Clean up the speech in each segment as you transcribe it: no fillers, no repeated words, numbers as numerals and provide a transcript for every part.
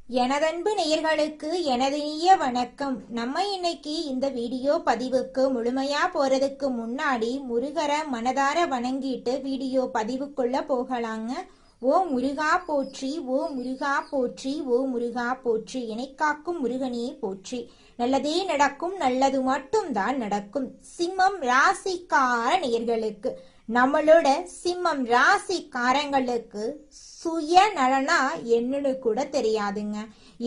எனதன்பு நேயர்களுக்கு எனது இனிய வணக்கம். நம்ம இன்னைக்கு இந்த வீடியோ பதிவுக்கு முழுமையா போறதுக்கு முன்னாடி முருகரை மனதார வணங்கிட்டு வீடியோ பதிவுக்குள்ள போகலாங்க. ஓ முருகா போற்றி, ஓ முருகா போற்றி, ஓ முருகா போற்றி, என்னை காக்கும் முருகனே போற்றி. நல்லதே நடக்கும், நல்லது மட்டும் தான் நடக்கும். சிம்மம் ராசிக்கார நேயர்களுக்கு, நம்மளோட சிம்மம் ராசிக்காரங்களுக்கு சுய நலனா என்னன்னு கூட தெரியாதுங்க.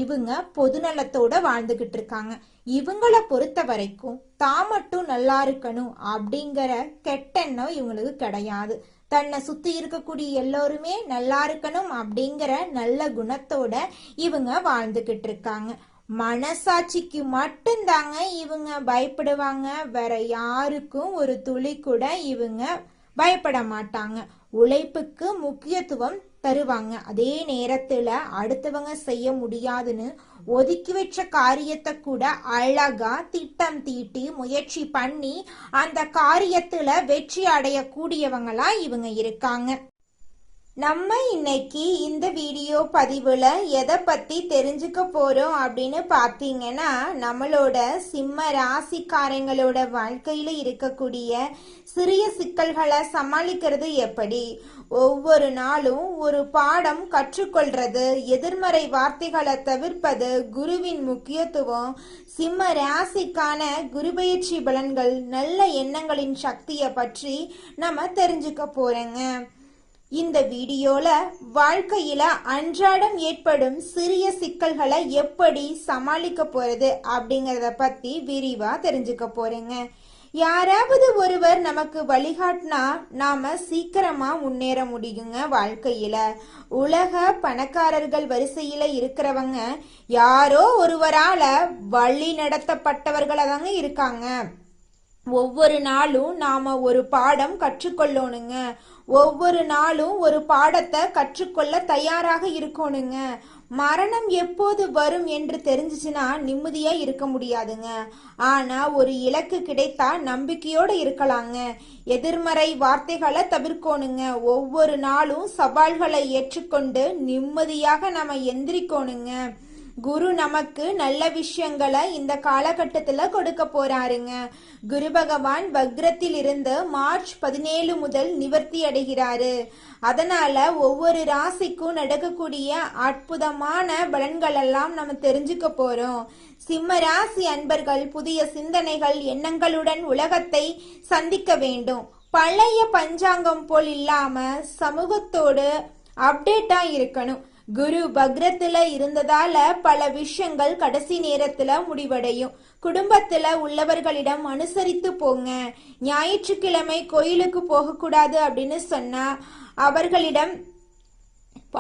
இவங்க பொதுநலத்தோட வாழ்ந்துகிட்டு இருக்காங்க. இவங்கள பொறுத்த வரைக்கும் தான் மட்டும் நல்லா இருக்கணும் அப்படிங்கிற கெட்டெண்ணம் இவங்களுக்கு கிடையாது. தன்னை சுத்தி இருக்கக்கூடிய எல்லோருமே நல்லா இருக்கணும் அப்படிங்கிற நல்ல குணத்தோட இவங்க வாழ்ந்துகிட்டு இருக்காங்க. மனசாட்சிக்கு மட்டும்தாங்க இவங்க பயப்படுவாங்க. வேற யாருக்கும் ஒரு துளி கூட இவங்க பயப்பட மாட்டாங்க. உழைப்புக்கு முக்கியத்துவம் தருவாங்க. அதே நேரத்துல அடுத்தவங்க செய்ய முடியாதுன்னு ஒதுக்கி வச்ச காரியத்தை கூட அழகா திட்டம் தீட்டி முயற்சி பண்ணி அந்த காரியத்துல வெற்றி அடையக்கூடியவங்களா இவங்க இருக்காங்க. நம்ம இன்னைக்கு இந்த வீடியோ பதிவுல எதை பத்தி தெரிஞ்சுக்க போறோம் அப்படின்னு பாத்தீங்கன்னா, நம்மளோட சிம்ம ராசிக்காரங்களோட வாழ்க்கையில இருக்கக்கூடிய சிறிய சிக்கல்களை சமாளிக்கிறது எப்படி, ஒவ்வொரு நாளும் ஒரு பாடம் கற்றுக்கொள்றது, எதிர்மறை வார்த்தைகளை தவிர்ப்பது, குருவின் முக்கியத்துவம், சிம்ம ராசிக்கான குருபெயர்ச்சி பலன்கள், நல்ல எண்ணங்களின் சக்தியை பற்றி நம்ம தெரிஞ்சுக்க போறோங்க. இந்த வீடியோல வாழ்க்கையில அன்றாடம் ஏற்படும் சிறிய சிக்கல்களை எப்படி சமாளிக்க போறது அப்படிங்கறத பத்தி விரிவா தெரிஞ்சுக்க போறேங்க. யாராவது ஒருவர் நமக்கு வழிகாட்டினா நாம சீக்கிரமா முன்னேற முடியுங்க. வாழ்க்கையில உலக பணக்காரர்கள் வரிசையில இருக்கிறவங்க யாரோ ஒருவரால வழி நடத்தப்பட்டவர்களா தாங்க இருக்காங்க. ஒவ்வொரு நாளும் நாம ஒரு பாடம் கற்றுக்கொள்ளணுங்க. ஒவ்வொரு நாளும் ஒரு பாடத்தை கற்றுக்கொள்ள தயாராக இருக்கணுங்க. மரணம் எப்போது வரும் என்று தெரிஞ்சிச்சுன்னா நிம்மதியா இருக்க முடியாதுங்க. ஆனா ஒரு இலக்கு கிடைத்தா நம்பிக்கையோட இருக்கலாங்க. எதிர்மறை வார்த்தைகளை தவிர்க்கணுங்க. ஒவ்வொரு நாளும் சவால்களை ஏற்றுக்கொண்டு நிம்மதியாக நம்ம எந்திரிக்கணுங்க. குரு நமக்கு நல்ல விஷயங்களை இந்த காலகட்டத்துல கொடுக்க போறாருங்க. குரு பகவான் வக்ரத்தில் இருந்து மார்ச் 17 முதல் நிவர்த்தி அடைகிறாரு. அதனால ஒவ்வொரு ராசிக்கும் நடக்கக்கூடிய அற்புதமான பலன்கள் எல்லாம் நம்ம தெரிஞ்சுக்க போறோம். சிம்ம ராசி அன்பர்கள் புதிய சிந்தனைகள் எண்ணங்களுடன் உலகத்தை சந்திக்க வேண்டும். பழைய பஞ்சாங்கம் போல் இல்லாம சமூகத்தோடு அப்டேட்டா இருக்கணும். குரு பக்ரத்துல இருந்ததால பல விஷயங்கள் கடைசி நேரத்துல முடிவடையும். குடும்பத்துல உள்ளவர்களிடம் அனுசரித்து போங்க. ஞாயிற்றுக்கிழமை கோயிலுக்கு போக கூடாது அப்படின்னு சொன்னா அவர்களிடம்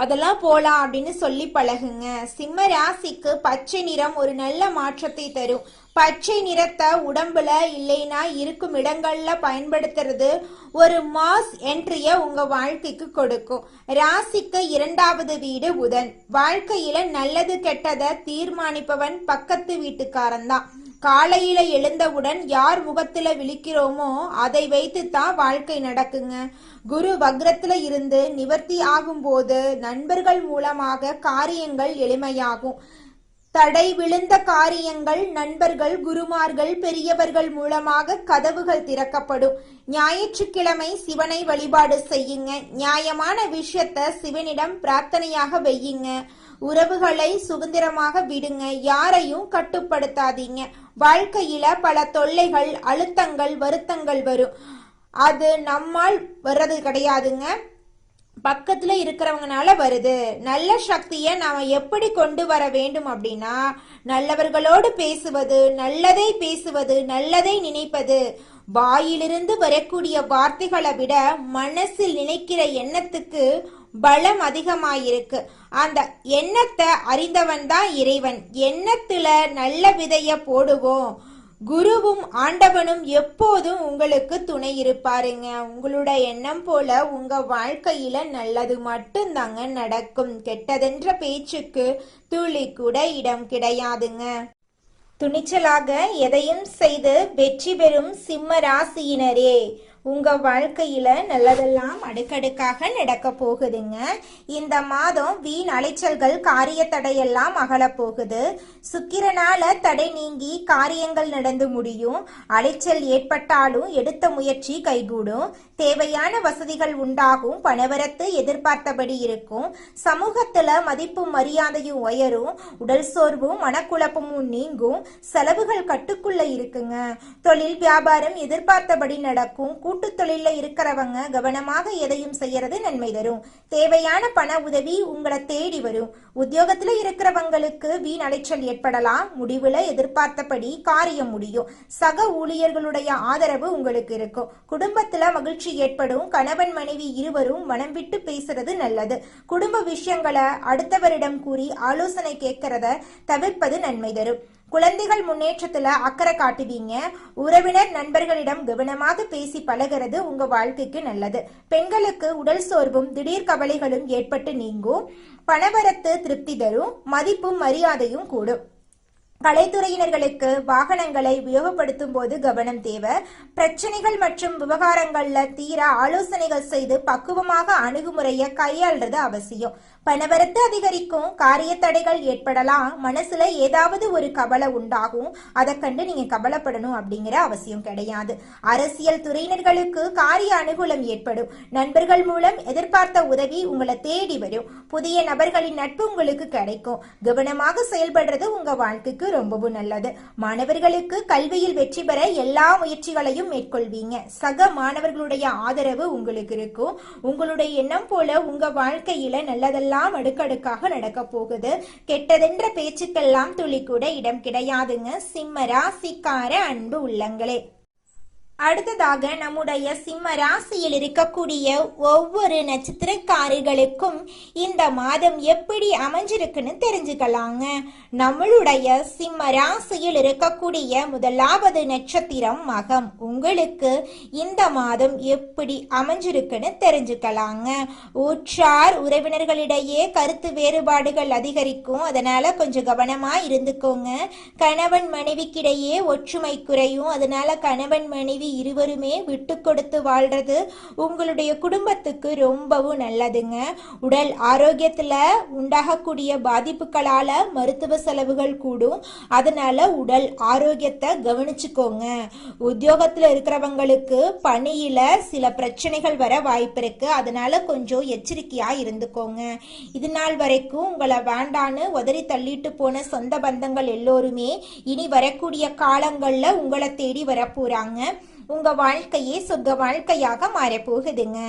அதெல்லாம் போலாம் அப்படின்னு சொல்லி பழகுங்க. சிம்ம ராசிக்கு பச்சை நிறம் ஒரு நல்ல மாற்றத்தை தரும். பச்சை நிறத்தை உடம்புல இல்லைன்னா இருக்கும் இடங்கள்ல பயன்படுத்துறது ஒரு மாஸ் என்ட்ரிய உங்க வாழ்க்கைக்கு கொடுக்கும். ராசிக்கு 2வது வீடு புதன். வாழ்க்கையில நல்லது கெட்டதை தீர்மானிப்பவன் பக்கத்து வீட்டுக்காரன் தான். காலையில எழுந்தவுடன் யார் முகத்துல விழிக்கிறோமோ அதை வைத்து தான் வாழ்க்கை நடக்குங்க. குரு வக்ரத்துல இருந்து நிவர்த்தி ஆகும் போது நண்பர்கள் மூலமாக காரியங்கள் எளிமையாகும். தடை விழுந்த காரியங்கள் நண்பர்கள், குருமார்கள், பெரியவர்கள் மூலமாக கதவுகள் திறக்கப்படும். ஞாயிற்றுக்கிழமை சிவனை வழிபாடு செய்யுங்க. நியாயமான விஷயத்த சிவனிடம் பிரார்த்தனையாக வையுங்க. உறவுகளை சுதந்திரமாக விடுங்க. யாரையும் கட்டுப்படுத்தாதீங்க. வாழ்க்கையில பல தொல்லைகள், அழுத்தங்கள், வருத்தங்கள் வரும். அது நம்மால் வர்றது கிடையாதுங்க, பக்கத்துல இருக்கிறவங்கனால வருது. நல்ல சக்தியை நாம எப்படி கொண்டு வர வேண்டும் அப்படின்னா, நல்லவர்களோடு பேசுவது, நல்லதை பேசுவது, நல்லதை நினைப்பது. வாயிலிருந்து வரக்கூடிய வார்த்தைகளை விட மனசில் நினைக்கிற எண்ணத்துக்கு பலம் அதிகமாயிருக்கு. அந்த எண்ணத்தை அறிந்தவன் தான் இறைவன். எண்ணத்துல நல்ல விதைய போடுவோம். குருவும் ஆண்டவனும் எப்போதும் உங்களுக்கு துணை இருப்பாருங்க. உங்களோட எண்ணம் போல உங்க வாழ்க்கையில நல்லது மட்டும்தாங்க நடக்கும். கெட்டதென்ற பேச்சுக்கு துளி கூட இடம் கிடையாதுங்க. துணிச்சலாக எதையும் செய்து வெற்றி பெறும் சிம்ம ராசியினரே, உங்க வாழ்க்கையில நல்லதெல்லாம் அடுக்கடுக்காக நடக்க போகுதுங்க. இந்த மாதம் வீண் அலைச்சல்கள் காரிய தடையெல்லாம் அகல போகுது. சுக்கிரனால தடை நீங்கி காரியங்கள் நடந்து முடியும். அலைச்சல் ஏற்பட்டாலும் எடுத்த முயற்சி கைகூடும். தேவையான வசதிகள் உண்டாகும். பணவரத்து எதிர்பார்த்தபடி இருக்கும். சமூகத்துல மதிப்பும் மரியாதையும் உயரும். உடல் சோர்வும் மனக்குழப்பமும் நீங்கும். செலவுகள் கட்டுக்குள்ள இருக்குங்க. தொழில் வியாபாரம் எதிர்பார்த்தபடி நடக்கும். கூட்டு தொழில இருக்கிறவங்க கவனமாக எதையும் செய்யறது நன்மை தரும். தேவையான பண உதவி உங்களை தேடி வரும். உத்தியோகத்துல இருக்கிறவங்களுக்கு வீண் அலைச்சல் ஏற்படலாம். முடிவுல எதிர்பார்த்தபடி காரியம் முடியும். சக ஊழியர்களுடைய ஆதரவு உங்களுக்கு இருக்கும். குடும்பத்துல மகிழ்ச்சி ஏற்படும். கணவன் மனைவி இருவரும் மனம் விட்டு பேசுறது நல்லது. குடும்ப விஷயங்களை அடுத்தவரிடம் கூறி ஆலோசனை கேட்கறத தவிர்ப்பது நன்மை தரும். குழந்தைகள் முன்னேற்றத்துல அக்கறை காட்டுவீங்க. உறவினர் நண்பர்களிடம் கவனமாக பேசி பழகிறது உங்க வாழ்க்கைக்கு நல்லது. பெண்களுக்கு உடல் சோர்வும் திடீர் கவலைகளும் ஏற்பட்டு நீங்கும். பணவரத்து திருப்தி தரும். மதிப்பும் மரியாதையும் கூடும். கலைத்துறையினர்களுக்கு வாகனங்களை உபயோகப்படுத்தும் போது கவனம் தேவை. பிரச்சனைகள் மற்றும் விவகாரங்கள்ல தீர ஆலோசனைகள் செய்து பக்குவமாக அணுகுமுறையை கையாள்றது அவசியம். பணவரத்து அதிகரிக்கும். காரிய தடைகள் ஏற்படலாம். மனசுல ஏதாவது ஒரு கவலை உண்டாகும். அதை கண்டு நீங்க கவலைப்படணும் அப்படிங்கிற அவசியம் கிடையாது. அரசியல் துறையினர்களுக்கு காரிய அனுகூலம் ஏற்படும். நண்பர்கள் மூலம் எதிர்பார்த்த உதவி உங்களை தேடி வரும். புதிய நபர்களின் நட்பு உங்களுக்கு கிடைக்கும். கவனமாக செயல்படுறது உங்க வாழ்க்கைக்கு ரொம்பவும் நல்லது. மாணவர்களுக்கு கல்வியில் வெற்றி பெற எல்லா முயற்சிகளையும் மேற்கொள்வீங்க. சக மாணவர்களுடைய ஆதரவு உங்களுக்கு இருக்கும். உங்களுடைய எண்ணம் போல உங்க வாழ்க்கையில நல்லதெல்லாம் அடுக்கடுக்காக நடக்க போகுது. கெட்டதென்ற பேச்சுக்கெல்லாம் துளி கூட இடம் கிடையாதுங்க. சிம்ம ராசிக்கார அன்பு உள்ளங்களே, அடுத்ததாக நம்முடைய சிம்ம ராசியில் இருக்கக்கூடிய ஒவ்வொரு நட்சத்திரக்காரர்களுக்கும் இந்த மாதம் எப்படி அமைஞ்சிருக்குன்னு தெரிஞ்சுக்கலாங்க. நம்மளுடைய சிம்ம ராசியில் இருக்கக்கூடிய முதலாவது நட்சத்திரம் மகம். உங்களுக்கு இந்த மாதம் எப்படி அமைஞ்சிருக்குன்னு தெரிஞ்சுக்கலாங்க. உற்றார் உறவினர்களிடையே கருத்து வேறுபாடுகள் அதிகரிக்கும். அதனால கொஞ்சம் கவனமா இருந்துக்கோங்க. கணவன் மனைவிக்கிடையே ஒற்றுமை குறையும். அதனால கணவன் மனைவி இருவருமே விட்டு கொடுத்து வாழ்றது உங்களுடைய குடும்பத்துக்கு ரொம்பவும் நல்லதுங்க. உடல் ஆரோக்கியத்துல உண்டாகக்கூடிய பாதிப்புகளால மருத்துவ செலவுகள் கூடும். அதனால உடல் ஆரோக்கியத்தை கவனிச்சுக்கோங்க. உத்தியோகத்துல இருக்கிறவங்களுக்கு பணியில சில பிரச்சனைகள் வர வாய்ப்பு இருக்கு. அதனால கொஞ்சம் எச்சரிக்கையா இருந்துக்கோங்க. இது நாள் வரைக்கும் உங்களை வேண்டான்னு உதறி தள்ளிட்டு போன சொந்த பந்தங்கள் எல்லோருமே இனி வரக்கூடிய காலங்கள்ல உங்களை தேடி வர போறாங்க. உங்க வாழ்க்கையே சொர்க்க வாழ்க்கையாக மாறப்போகுதுங்க.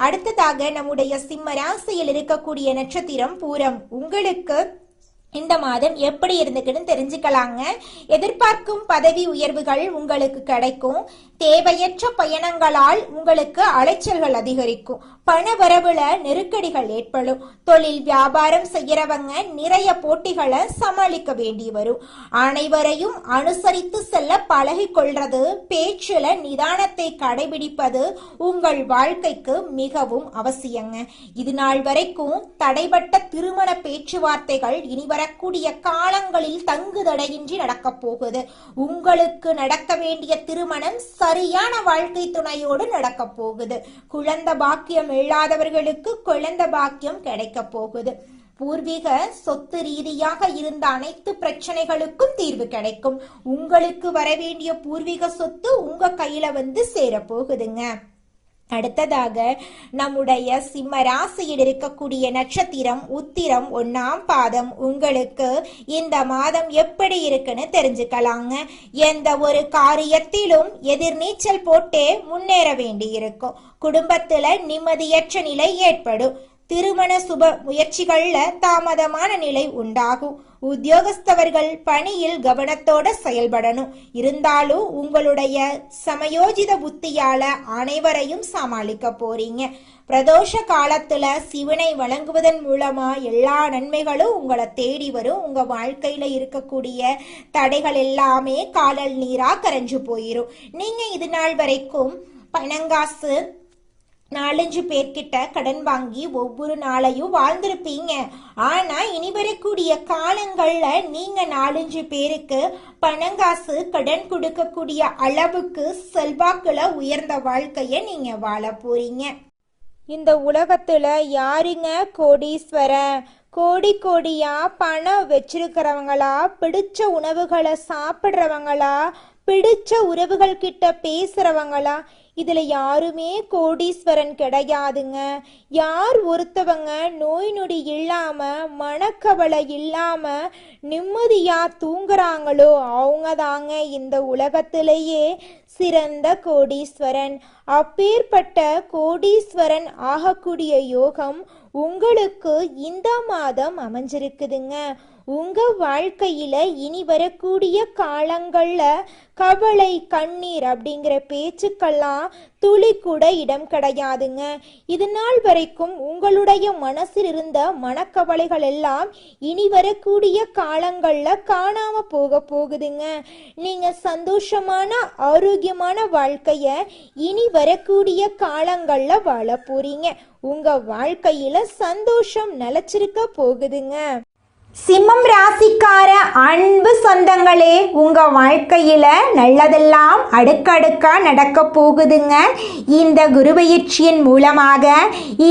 அடுத்ததாக நம்முடைய சிம்ம ராசியில் இருக்கக்கூடிய நட்சத்திரம் பூரம். உங்களுக்கு இந்த மாதம் எப்படி இருந்துக்குன்னு தெரிஞ்சுக்கலாங்க. எதிர்பார்க்கும் பதவி உயர்வுகள் உங்களுக்கு கிடைக்கும். தேவையற்ற பயணங்களால் உங்களுக்கு அலைச்சல்கள் அதிகரிக்கும். பண வரவுல நெருக்கடிகள் ஏற்படும். தொழில் வியாபாரம் செய்யறவங்க நிறைய போட்டிகளை சமாளிக்க வேண்டி வரும். அனைவரையும் அனுசரித்து செல்ல பழகி கொள்றது, பேச்சுல நிதானத்தை கடைபிடிப்பது உங்கள் வாழ்க்கைக்கு மிகவும் அவசியங்க. இது நாள் வரைக்கும் தடைபட்ட திருமண பேச்சுவார்த்தைகள் இனி வரக்கூடிய காலங்களில் தங்கு தடையின்றி நடக்க போகுது. உங்களுக்கு நடக்க வேண்டிய திருமணம் சரியான வாழ்க்கை துணையோடு நடக்க போகுது. குழந்தை பாக்கியம் இல்லாதவர்களுக்கு குழந்தை பாக்கியம் கிடைக்க போகுது. பூர்வீக சொத்து ரீதியாக இருந்த அனைத்து பிரச்சனைகளுக்கும் தீர்வு கிடைக்கும். உங்களுக்கு வரவேண்டிய பூர்வீக சொத்து உங்க கையில வந்து சேர போகுதுங்க. அடுத்ததாக நம்முடைய சிம்ம ராசியில் இருக்கக்கூடிய நட்சத்திரம் உத்திரம் 1ஆம் பாதம். உங்களுக்கு இந்த மாதம் எப்படி இருக்குன்னு தெரிஞ்சுக்கலாங்க. எந்த ஒரு காரியத்திலும் எதிர்நீச்சல் போட்டே முன்னேற வேண்டி இருக்கும். குடும்பத்துல நிம்மதியற்ற நிலை ஏற்படும். திருமண சுப முயற்சிகள்ல தாமதமான நிலை உண்டாகும். உத்தியோகஸ்தவர்கள் பணியில் கவனத்தோட செயல்படணும். இருந்தாலும் உங்களுடைய சமயோஜித புத்தியால அனைவரையும் சமாளிக்க போறீங்க. பிரதோஷ காலத்துல சிவனை வழங்குவதன் மூலமா எல்லா நன்மைகளும் உங்களை தேடி வரும். உங்க வாழ்க்கையில இருக்கக்கூடிய தடைகள் எல்லாமே காலல் நீரா கரைஞ்சு போயிரும். நீங்க இது நாள் வரைக்கும் பணங்காசு 4-5 பேர்கிட்ட கடன் வாங்கி ஒவ்வொரு நாளையும் வாழ்ந்திருப்பீங்க. ஆனா இனி வரக்கூடிய காலங்கள்ல நீங்க 4-5 பேருக்கு பணங்காசு கடன் கொடுக்கக்கூடிய அளவுக்கு செல்வாக்குல உயர்ந்த வாழ்க்கைய நீங்க வாழ போறீங்க. இந்த உலகத்துல யாருங்க கோடீஸ்வரன்? கோடி கோடியா பணம் வச்சிருக்கிறவங்களா, பிடிச்ச உணவுகளை சாப்பிட்றவங்களா, பிடிச்ச உறவுகள் கிட்ட பேசுறவங்களா? இதுல யாருமே கோடீஸ்வரன் கிடையாதுங்க. யார் ஒருத்தவங்க நோய் நொடி இல்லாம, மனக்கவலை இல்லாம நிம்மதியா தூங்குறாங்களோ அவங்க தாங்க இந்த உலகத்திலேயே சிறந்த கோடீஸ்வரன். அப்பேற்பட்ட கோடீஸ்வரன் ஆகக்கூடிய யோகம் உங்களுக்கு இந்த மாதம் அமைஞ்சிருக்குதுங்க. உங்க வாழ்க்கையில இனி வரக்கூடிய காலங்கள்ல கவலை, கண்ணீர் அப்படிங்கிற பேச்சுக்கெல்லாம் துளி கூட இடம் கிடையாதுங்க. இது நாள் வரைக்கும் உங்களுடைய மனசில் இருந்த மனக்கவலைகள் எல்லாம் இனி வரக்கூடிய காலங்கள்ல காணாம போகுதுங்க. நீங்க சந்தோஷமான ஆரோக்கியமான வாழ்க்கைய இனி வரக்கூடிய காலங்கள்ல வாழ போறீங்க. உங்க வாழ்க்கையில சந்தோஷம் நிலைச்சிருக்க போகுதுங்க. சிம்மம் ராசிக்கார அன்பு சொந்தங்களே, உங்க வாழ்க்கையில நல்லதெல்லாம் அடுக்கடுக்கா நடக்க போகுதுங்க. இந்த குருபெயர்ச்சியின் மூலமாக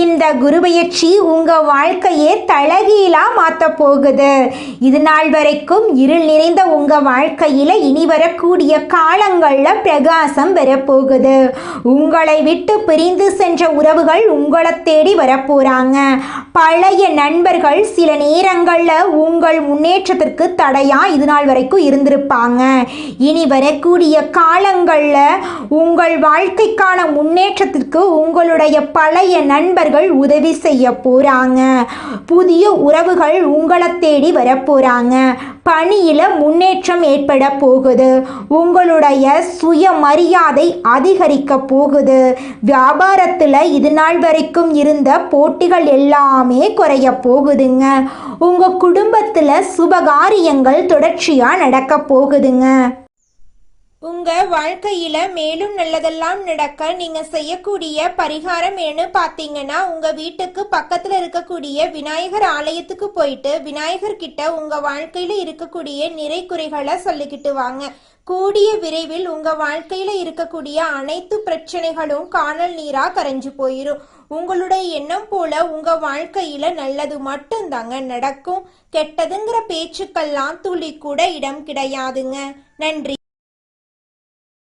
இந்த குருபெயர்ச்சி உங்க வாழ்க்கையே தலகீழா மாற்ற போகுது. இது நாள் வரைக்கும் இருள் நிறைந்த உங்க வாழ்க்கையில இனி வரக்கூடிய காலங்கள்ல பிரகாசம் வரப்போகுது. உங்களை விட்டு பிரிந்து சென்ற உறவுகள் உங்களை தேடி வரப்போறாங்க. பழைய நண்பர்கள் சில நேரங்கள்ல உங்கள் முன்னேற்றத்திற்கு தடையா இது நாள் வரைக்கும் இருந்திருப்பாங்க. இனி வரக்கூடிய காலங்கள்ல உங்கள் வாழ்க்கைக்கான முன்னேற்றத்திற்கு உங்களுடைய பழைய நண்பர்கள் உதவி செய்ய போறாங்க. புதிய உறவுகள் உங்களை தேடி வரப்போறாங்க. பணியில முன்னேற்றம் ஏற்பட போகுது. உங்களுடைய சுயமரியாதை அதிகரிக்க போகுது. வியாபாரத்துல இது நாள் வரைக்கும் இருந்த போட்டிகள் எல்லாமே குறைய போகுதுங்க. உங்க குடும்பத்துல சுபகாரியங்கள் தொடர்ச்சியா நடக்க போகுதுங்க. உங்க வாழ்க்கையில மேலும் நல்லதெல்லாம் நடக்க நீங்க செய்யக்கூடிய பரிகாரம் என்ன பார்த்தீங்கன்னா, உங்க வீட்டுக்கு பக்கத்துல இருக்கக்கூடிய விநாயகர் ஆலயத்துக்கு போயிட்டு விநாயகர் கிட்ட உங்க வாழ்க்கையில இருக்கக்கூடிய நிறை குறைகளை சொல்லிக்கிட்டு வாங்க. கூடிய விரைவில் உங்க வாழ்க்கையில இருக்கக்கூடிய அனைத்து பிரச்சனைகளும் காணல் நீரா கரைஞ்சு போயிரும். உங்களுடைய எண்ணம் போல உங்க வாழ்க்கையில நல்லது மட்டும்தாங்க நடக்கும். கெட்டதுங்கிற பேச்சுக்கெல்லாம் துளி கூட இடம் கிடையாதுங்க. நன்றி.